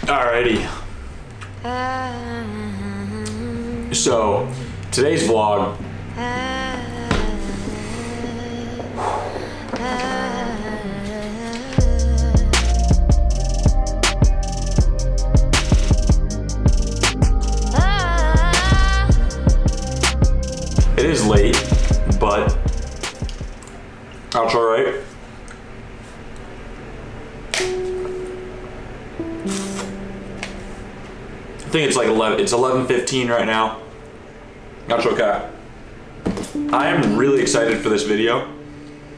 Alrighty. So, today's vlog. It is late, but that's alright. I think it's like 11. It's 11:15 right now. That's okay. I am really excited for this video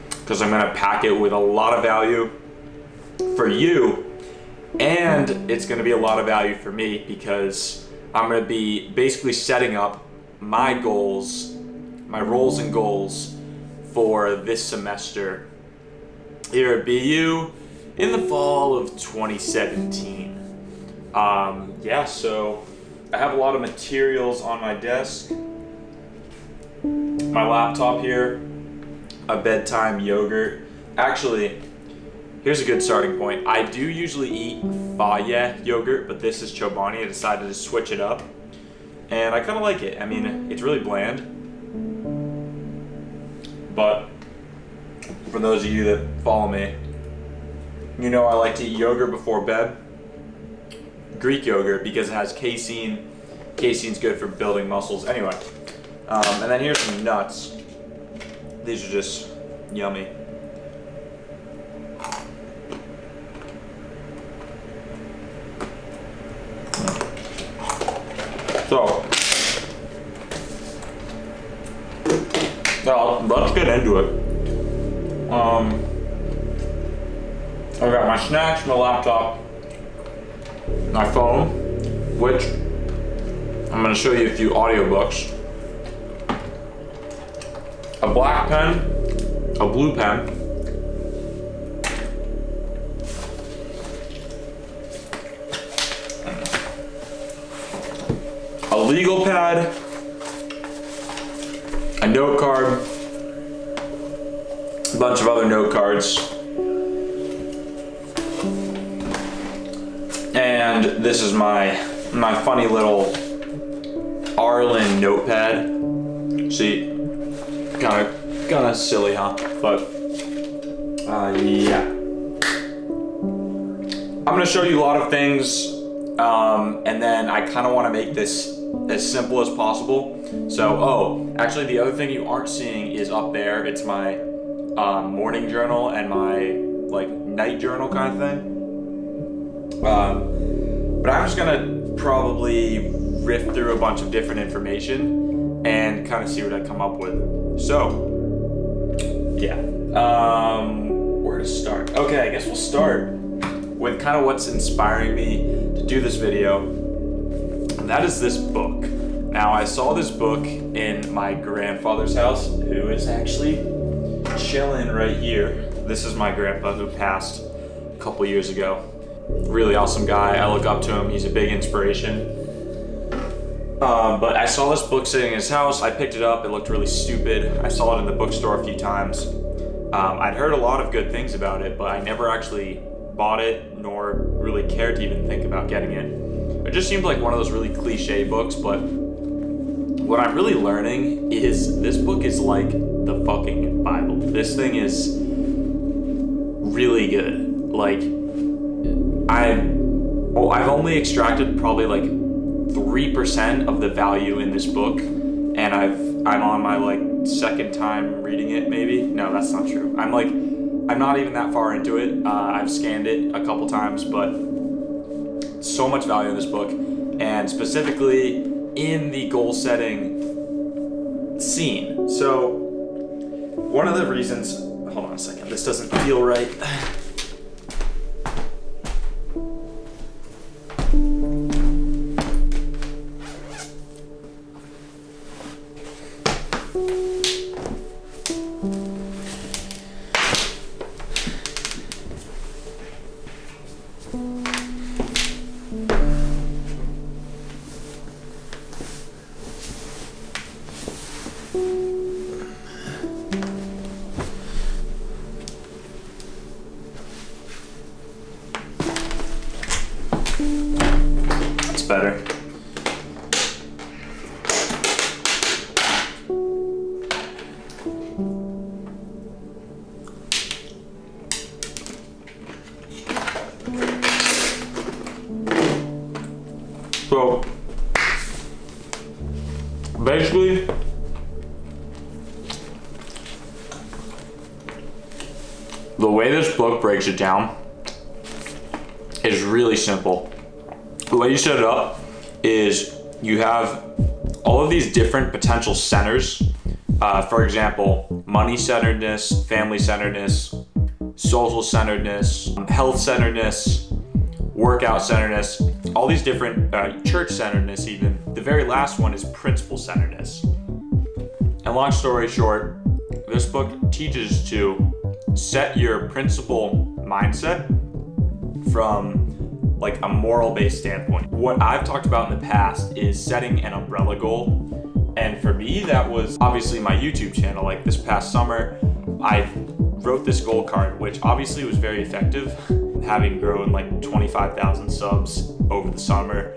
because I'm gonna pack it with a lot of value for you, and it's gonna be a lot of value for me because I'm gonna be basically setting up my goals, my roles and goals for this semester here at BU in the fall of 2017. Yeah, so I have a lot of materials on my desk. My laptop here, a bedtime yogurt. Actually, here's a good starting point. I do usually eat Faye yogurt, but this is Chobani. I decided to switch it up, and I kind of like it. I mean, it's really bland, but for those of you that follow me, you know I like to eat yogurt before bed. Greek yogurt because it has casein. Casein's good for building muscles. Anyway, and then here's some nuts. These are just yummy. So, now let's get into it. I've got my snacks, my laptop, my phone, which I'm going to show you a few audiobooks, a black pen, a blue pen, a legal pad, a note card, a bunch of other note cards, and this is my funny little Arlin notepad. See, kind of silly, huh? But yeah, I'm gonna show you a lot of things, and then I kind of want to make this as simple as possible. So, actually, the other thing you aren't seeing is up there. It's my morning journal and my night journal kind of thing. But I'm just gonna probably riff through a bunch of different information and kind of see what I come up with. So, yeah, where to start? Okay, I guess we'll start with kind of what's inspiring me to do this video, and that is this book. Now, I saw this book in my grandfather's house, who is actually chilling right here. This is my grandpa who passed a couple years ago. Really awesome guy. I look up to him. He's a big inspiration. But I saw this book sitting in his house. I picked it up. It looked really stupid. I saw it in the bookstore a few times. I'd heard a lot of good things about it, but I never actually bought it nor really cared to even think about getting it. It just seemed like one of those really cliche books, but what I'm really learning is this book is like the fucking Bible. This thing is really good. I've only extracted probably 3% of the value in this book, and I'm on my second time reading it, maybe. No, that's not true. I'm not even that far into it. I've scanned it a couple times, but so much value in this book, and specifically in the goal setting scene. So one of the reasons, hold on a second, this doesn't feel right. It's better. So, basically, the way this book breaks it down is really simple. The way you set it up is you have all of these different potential centers. For example, money-centeredness, family-centeredness, social-centeredness, health-centeredness, workout-centeredness, all these different church-centeredness even. The very last one is principle-centeredness. And long story short, this book teaches to set your principle mindset from like a moral-based standpoint. What I've talked about in the past is setting an umbrella goal. And for me, that was obviously my YouTube channel. Like this past summer, I wrote this goal card, which obviously was very effective, having grown like 25,000 subs over the summer.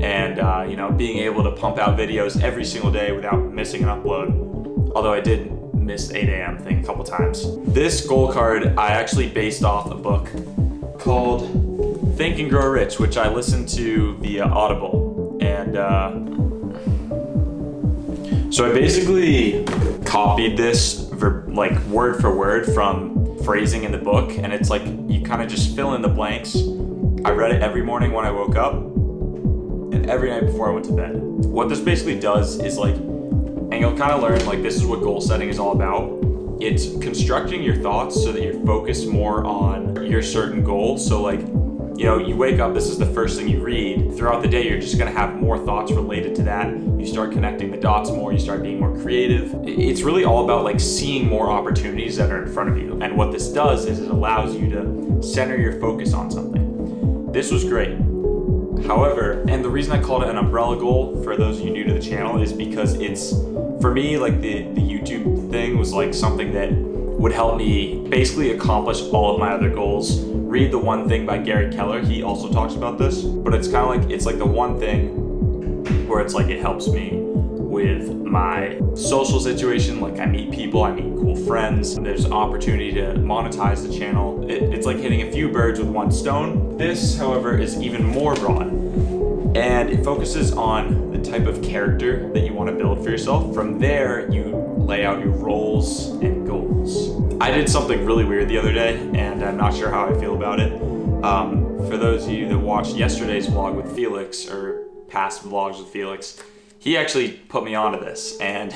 And being able to pump out videos every single day without missing an upload. Although I did miss 8 a.m. thing a couple times. This goal card I actually based off a book called Think and Grow Rich, which I listened to via Audible. And so I basically copied this word for word from phrasing in the book, and it's like you kind of just fill in the blanks. I read it every morning when I woke up and every night before I went to bed. What this basically does is and you'll kind of learn this is what goal setting is all about. It's constructing your thoughts so that you're focused more on your certain goal. So you wake up, this is the first thing you read. Throughout the day, you're just gonna have more thoughts related to that. You start connecting the dots more, you start being more creative. It's really all about seeing more opportunities that are in front of you. And what this does is it allows you to center your focus on something. This was great. However, and the reason I called it an umbrella goal for those of you new to the channel is because it's, for me, the YouTube thing was something that would help me basically accomplish all of my other goals. Read The One Thing by Gary Keller. He also talks about this, but it's kind of it's the one thing where it's it helps me with my social situation. I meet people, I meet cool friends. There's an opportunity to monetize the channel. It's like hitting a few birds with one stone. This, however, is even more broad, and it focuses on the type of character that you want to build for yourself. From there, you lay out your roles and goals. I did something really weird the other day, and I'm not sure how I feel about it. For those of you that watched yesterday's vlog with Felix, or past vlogs with Felix, he actually put me onto this, and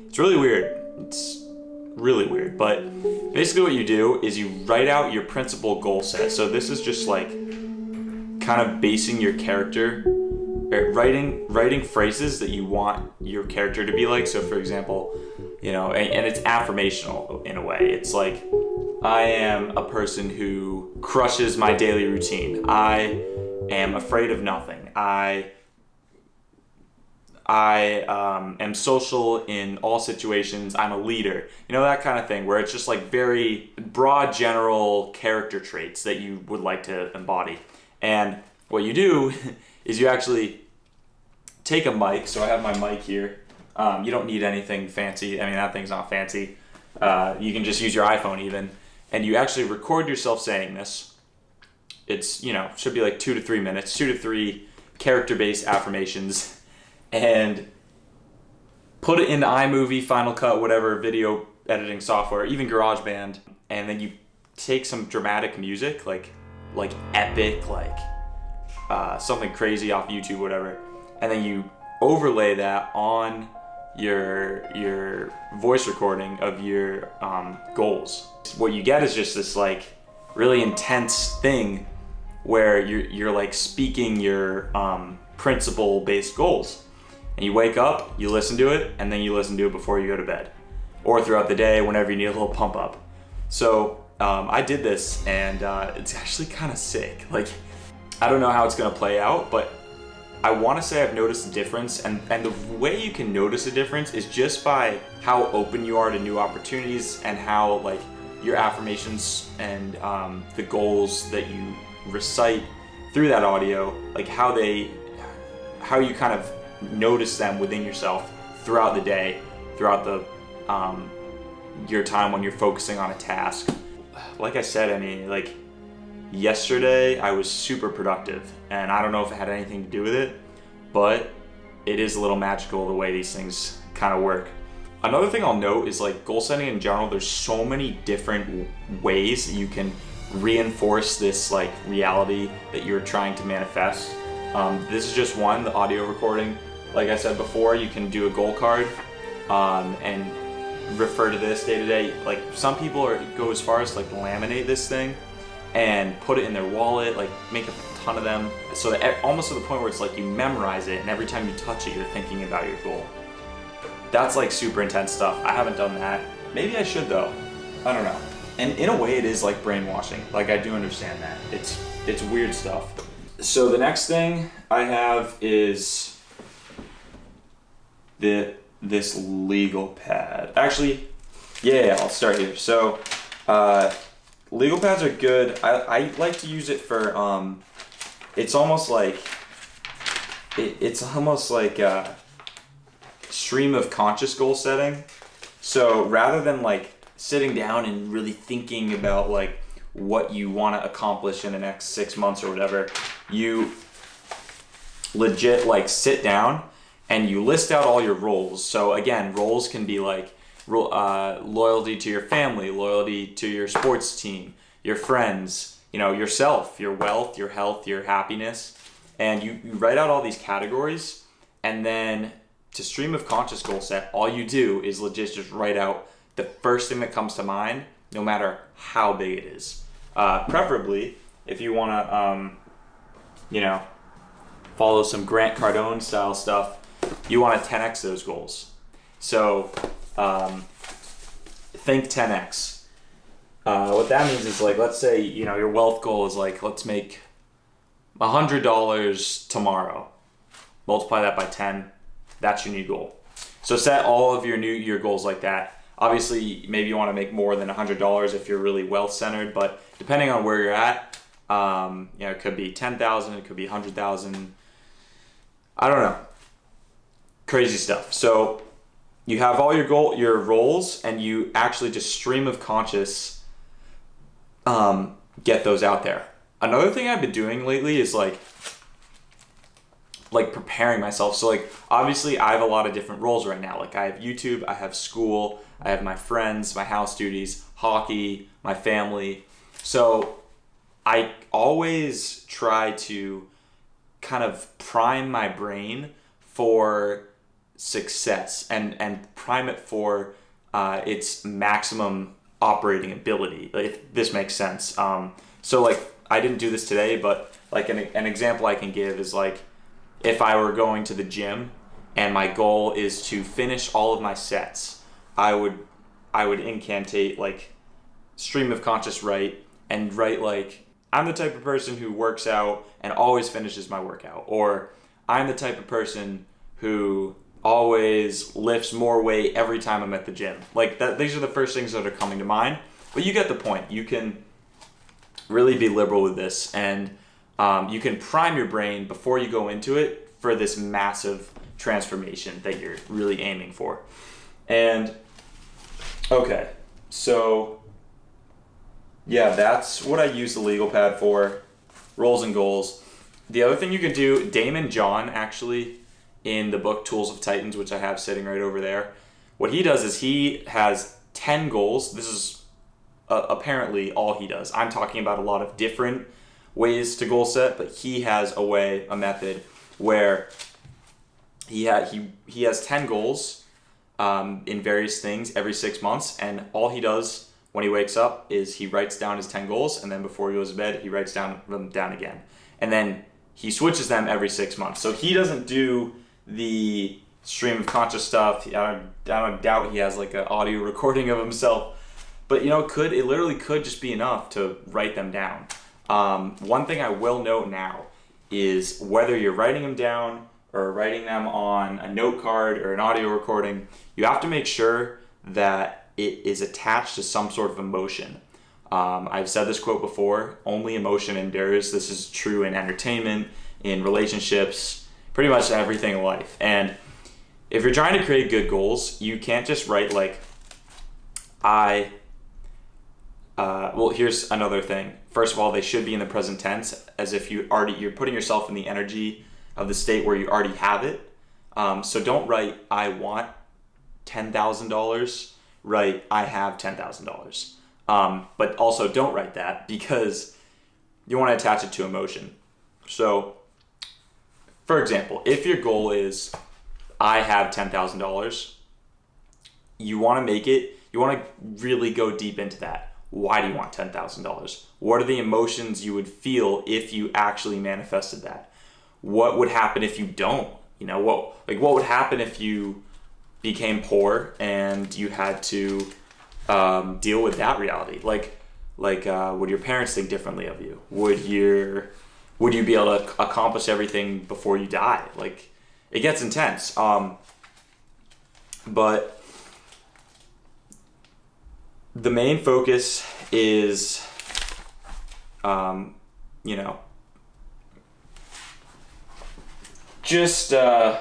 it's really weird. It's really weird, but basically what you do is you write out your principal goal set. So this is just kind of basing your character, or writing phrases that you want your character to be like. So for example, and it's affirmational in a way. It's I am a person who crushes my daily routine. I am afraid of nothing. I am social in all situations. I'm a leader. That kind of thing, where it's just very broad, general character traits that you would like to embody. And what you do is you actually take a mic. So I have my mic here. You don't need anything fancy. I mean, that thing's not fancy. You can just use your iPhone even. And you actually record yourself saying this. It's, should be 2 to 3 minutes, 2 to 3 character-based affirmations. And put it into iMovie, Final Cut, whatever video editing software, even GarageBand. And then you take some dramatic music, like epic, something crazy off YouTube, whatever. And then you overlay that on your voice recording of your goals. What you get is just this really intense thing where you're speaking your principle-based goals. And you wake up, you listen to it, and then you listen to it before you go to bed, or throughout the day whenever you need a little pump up. So I did this, and it's actually kind of sick. I don't know how it's gonna play out, but I want to say I've noticed a difference, and the way you can notice a difference is just by how open you are to new opportunities, and how your affirmations and the goals that you recite through that audio, like how you kind of notice them within yourself throughout the day, throughout the your time when you're focusing on a task. Like I said, I mean, like yesterday I was super productive, and I don't know if it had anything to do with it, but it is a little magical the way these things kind of work. Another thing I'll note is like goal setting in general, there's so many different ways that you can reinforce this like reality that you're trying to manifest. This is just one, the audio recording. Like I said before, you can do a goal card and refer to this day to day. Like some people go as far as to like laminate this thing and put it in their wallet, like make a ton of them, so that almost to the point where it's like you memorize it, and every time you touch it, you're thinking about your goal. That's like super intense stuff. I haven't done that. Maybe I should though. I don't know. And in a way, it is like brainwashing. Like I do understand that. It's weird stuff. So the next thing I have is this legal pad. Actually, yeah, I'll start here. So legal pads are good. I like to use it for it's almost like stream of conscious goal setting. So rather than like sitting down and really thinking about like what you want to accomplish in the next 6 months or whatever, you legit like sit down and you list out all your roles. So again, roles can be like loyalty to your family, loyalty to your sports team, your friends, you know, yourself, your wealth, your health, your happiness. And you write out all these categories, and then to stream of conscious goal set, all you do is legit just write out the first thing that comes to mind, no matter how big it is. Preferably, if you want to, follow some Grant Cardone style stuff, you want to 10x those goals. So think 10x. What that means is like, let's say, your wealth goal is like, let's make $100 tomorrow. Multiply that by 10. That's your new goal. So set all of your goals like that. Obviously, maybe you want to make more than $100 if you're really wealth centered, but depending on where you're at, it could be 10,000, it could be 100,000. I don't know. Crazy stuff. So you have all your roles, and you actually just stream of conscious get those out there. Another thing I've been doing lately is like preparing myself. So like obviously I have a lot of different roles right now. Like I have YouTube, I have school, I have my friends, my house duties, hockey, my family. So I always try to kind of prime my brain for success and prime it for its maximum operating ability, if this makes sense. So like I didn't do this today, but like an example I can give is like, if I were going to the gym and my goal is to finish all of my sets, I would incantate like stream of conscious write like, I'm the type of person who works out and always finishes my workout, or I'm the type of person who always lifts more weight every time I'm at the gym. Like that, these are the first things that are coming to mind, but you get the point. You can really be liberal with this, and you can prime your brain before you go into it for this massive transformation that you're really aiming for. And okay, so yeah, that's what I use the legal pad for, roles and goals. The other thing you can do, Damon John actually, in the book Tools of Titans, which I have sitting right over there, what he does is he has 10 goals. This is apparently all he does. I'm talking about a lot of different ways to goal set, but he has a method where he has 10 goals in various things every 6 months, and all he does when he wakes up is he writes down his 10 goals, and then before he goes to bed, he writes them down again. And then he switches them every 6 months. So he doesn't do the stream of conscious stuff. I don't doubt he has like an audio recording of himself, but it literally could just be enough to write them down. One thing I will note now is whether you're writing them down or writing them on a note card or an audio recording, you have to make sure that it is attached to some sort of emotion. I've said this quote before, only emotion endures. This is true in entertainment, in relationships, pretty much everything in life. And if you're trying to create good goals, you can't just write like, well, here's another thing. First of all, they should be in the present tense, as if you're putting yourself in the energy of the state where you already have it. So don't write, I want $10,000, write, I have $10,000. But also don't write that, because you want to attach it to emotion. So, for example, if your goal is, I have $10,000, you want to really go deep into that. Why do you want $10,000? What are the emotions you would feel if you actually manifested that? What would happen if you don't? What would happen if you became poor and you had to deal with that reality? Would your parents think differently of you? Would you be able to accomplish everything before you die? It gets intense. But the main focus is, just yeah,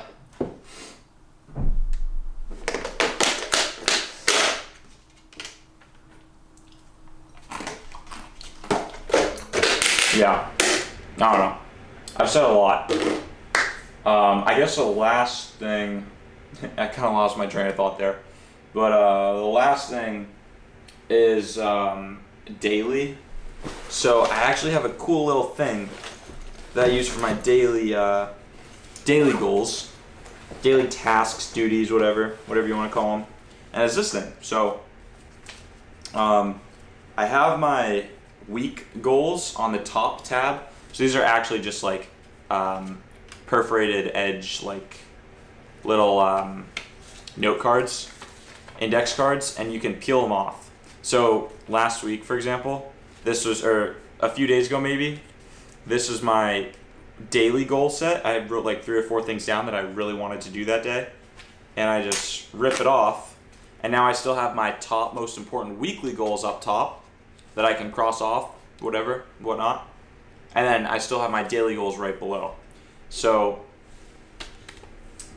I don't know. I've said a lot. I guess the last thing, I kind of lost my train of thought there, but the last thing is daily. So I actually have a cool little thing that I use for my daily goals, daily tasks, duties, whatever you want to call them. And it's this thing. So I have my week goals on the top tab. So these are actually just like perforated edge, like little note cards, index cards, and you can peel them off. So last week, for example, or a few days ago maybe, this was my daily goal set. I wrote like 3 or 4 things down that I really wanted to do that day, and I just rip it off, and now I still have my top most important weekly goals up top that I can cross off, whatnot, and then I still have my daily goals right below. So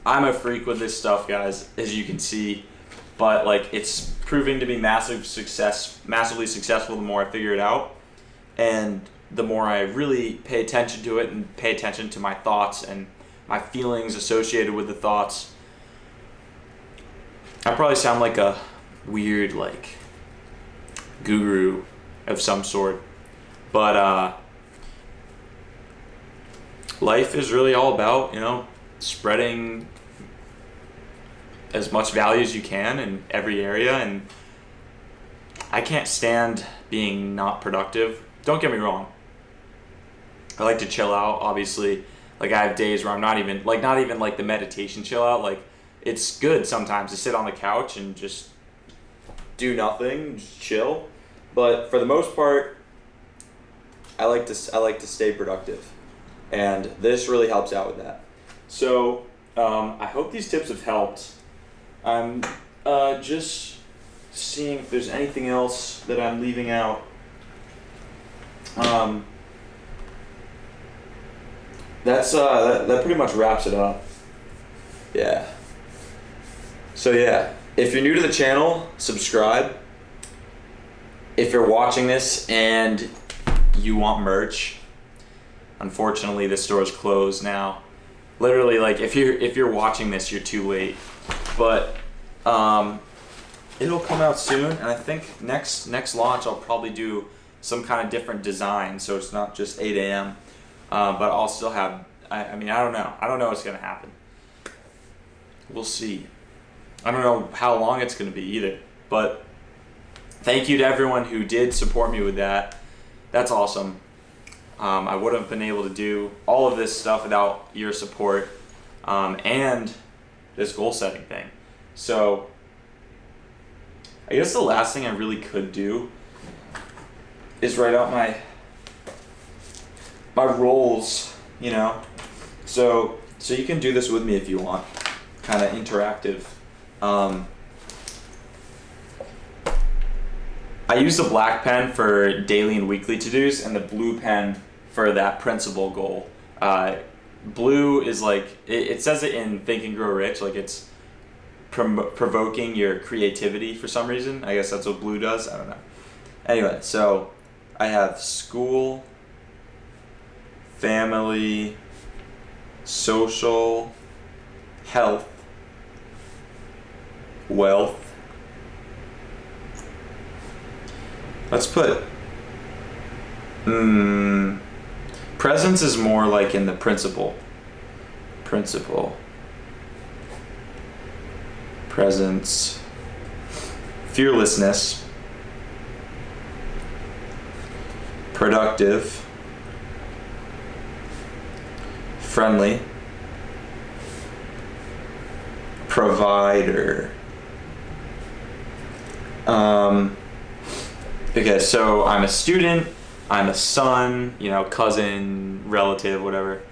I'm a freak with this stuff, guys, as you can see, but it's proving to be massively successful the more I figure it out, and the more I really pay attention to it and pay attention to my thoughts and my feelings associated with the thoughts. I probably sound like a weird guru of some sort, but life is really all about spreading as much value as you can in every area. And I can't stand being not productive. Don't get me wrong, I like to chill out, obviously. I have days where I'm not even the meditation chill out. It's good sometimes to sit on the couch and just do nothing, just chill. But for the most part, I like to stay productive, and this really helps out with that. So I hope these tips have helped. I'm just seeing if there's anything else that I'm leaving out. That pretty much wraps it up. Yeah. So yeah, if you're new to the channel, subscribe. If you're watching this and you want merch, unfortunately the store's closed now. Literally, if you're watching this, you're too late. But it'll come out soon, and I think next launch I'll probably do some kind of different design, so it's not just 8 a.m. But I'll still have, I don't know what's gonna happen. We'll see. I don't know how long it's gonna be either, but thank you to everyone who did support me with that. That's awesome. I wouldn't have been able to do all of this stuff without your support, and this goal setting thing. So I guess the last thing I really could do is write out my roles, So you can do this with me if you want, kind of interactive. I use the black pen for daily and weekly to-dos and the blue pen for that principal goal. Blue is like, it says it in Think and Grow Rich, like it's provoking your creativity for some reason. I guess that's what blue does. I don't know. Anyway, so I have school, family, social, health, wealth. Let's put presence is more like in the principle. Presence. Fearlessness. Productive. Friendly. Provider. Okay, so I'm a student, I'm a son, cousin, relative, whatever.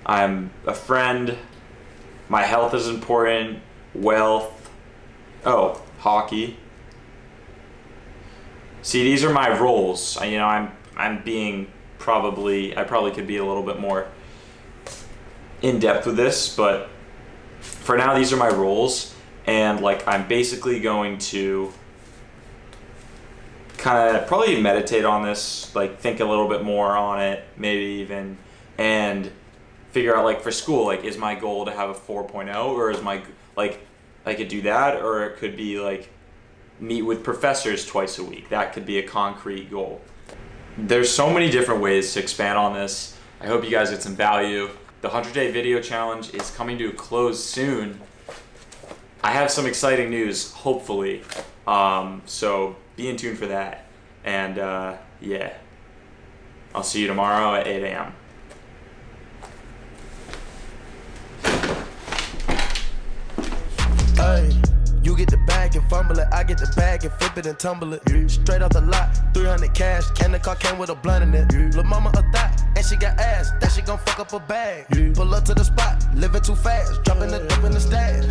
I'm a friend, my health is important, wealth, hockey. See, these are my roles. I probably could be a little bit more in depth with this, but for now these are my roles, and I'm basically going to kind of probably meditate on this, think a little bit more on it, maybe even, and figure out for school, is my goal to have a 4.0, or is my, I could do that, or it could be meet with professors twice a week. That could be a concrete goal. There's so many different ways to expand on this. I hope you guys get some value. The 100-day video challenge is coming to a close soon. I have some exciting news, hopefully. So be in tune for that. And yeah, I'll see you tomorrow at 8 a.m. Hey, you get the bag and fumble it, I get the bag and flip it and tumble it. Straight off the lot, 300 cash, and the car came with a blunt in it. Lil' mama a thot, and she got ass, that she gon' fuck up a bag. Pull up to the spot, living too fast, dropping the dope in the stash.